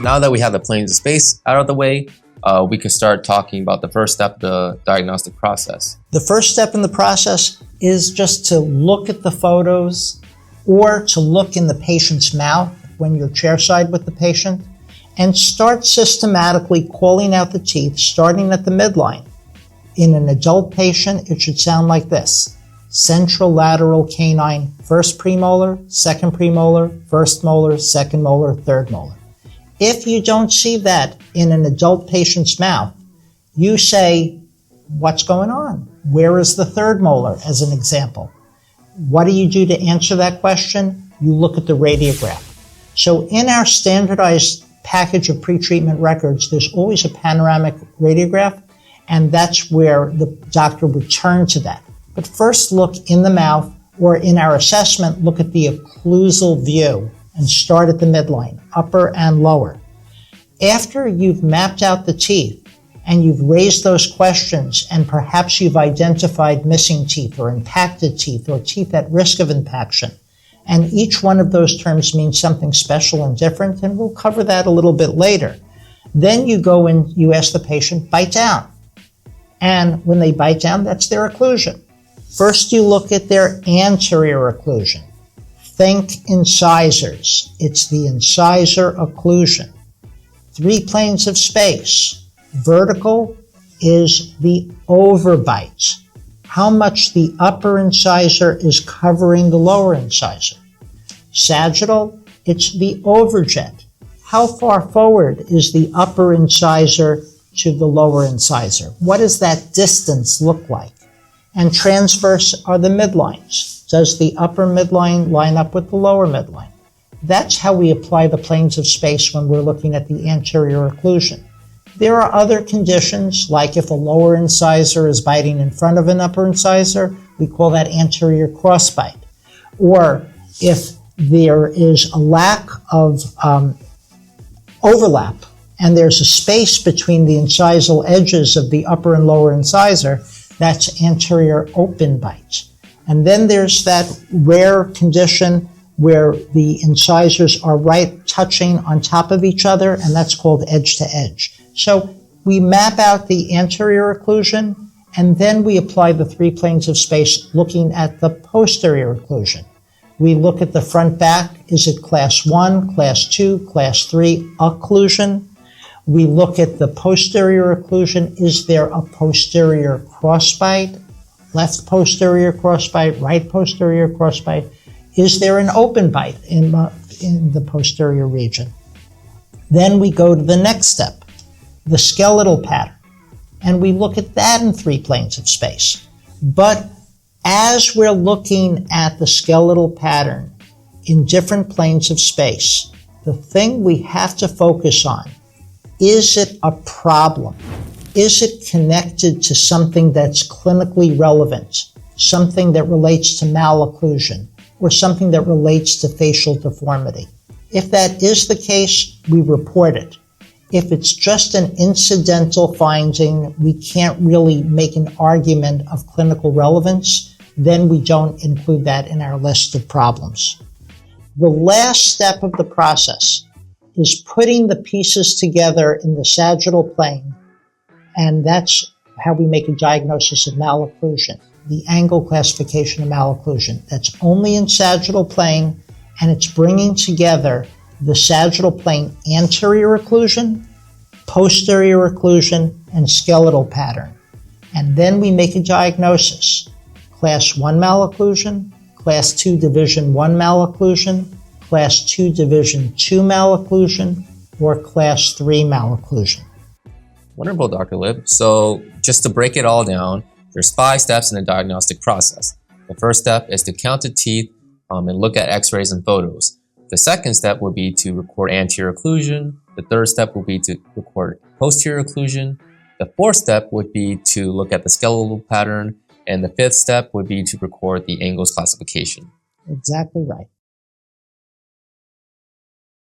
Now that we have the planes of space out of the way, we can start talking about the first step of the diagnostic process. The first step in the process is just to look at the photos or to look in the patient's mouth when you're chairside with the patient and start systematically calling out the teeth, starting at the midline. In an adult patient, it should sound like this: central lateral canine, first premolar, second premolar, first molar, second molar, third molar. If you don't see that in an adult patient's mouth, you say, what's going on? Where is the third molar, as an example? What do you do to answer that question? You look at the radiograph. So in our standardized package of pretreatment records, there's always a panoramic radiograph, and that's where the doctor would turn to that. But first look in the mouth, or in our assessment, look at the occlusal view and start at the midline, upper and lower. After you've mapped out the teeth and you've raised those questions and perhaps you've identified missing teeth or impacted teeth or teeth at risk of impaction, and each one of those terms means something special and different, and we'll cover that a little bit later. Then you go and you ask the patient, bite down. And when they bite down, that's their occlusion. First you look at their anterior occlusion. Think incisors. It's the incisor occlusion. 3 planes of space. Vertical is the overbite. How much the upper incisor is covering the lower incisor. Sagittal, it's the overjet. How far forward is the upper incisor to the lower incisor? What does that distance look like? And transverse are the midlines. Does the upper midline line up with the lower midline? That's how we apply the planes of space when we're looking at the anterior occlusion. There are other conditions, like if a lower incisor is biting in front of an upper incisor, we call that anterior crossbite. Or if there is a lack of overlap and there's a space between the incisal edges of the upper and lower incisor, that's anterior open bite. And then there's that rare condition where the incisors are right touching on top of each other, and that's called edge to edge. So we map out the anterior occlusion, and then we apply the 3 planes of space looking at the posterior occlusion. We look at the front back. Is it class 1, class 2, class 3 occlusion? We look at the posterior occlusion. Is there a posterior crossbite? Left posterior crossbite, right posterior crossbite. Is there an open bite in the posterior region? Then we go to the next step, the skeletal pattern, and we look at that in 3 planes of space. But as we're looking at the skeletal pattern in different planes of space, the thing we have to focus on, is it a problem? Is it connected to something that's clinically relevant, something that relates to malocclusion, or something that relates to facial deformity? If that is the case, we report it. If it's just an incidental finding, we can't really make an argument of clinical relevance, then we don't include that in our list of problems. The last step of the process is putting the pieces together in the sagittal plane, and that's how we make a diagnosis of malocclusion, the angle classification of malocclusion. That's only in sagittal plane, and it's bringing together the sagittal plane anterior occlusion, posterior occlusion, and skeletal pattern. And then we make a diagnosis: class 1 malocclusion, class 2 division 1 malocclusion, class 2 division 2 malocclusion, or class 3 malocclusion. Wonderful, Dr. Lipp. So just to break it all down, there's 5 steps in the diagnostic process. The first step is to count the teeth and look at x-rays and photos. The second step would be to record anterior occlusion. The third step would be to record posterior occlusion. The fourth step would be to look at the skeletal pattern. And the fifth step would be to record the angles classification. Exactly right.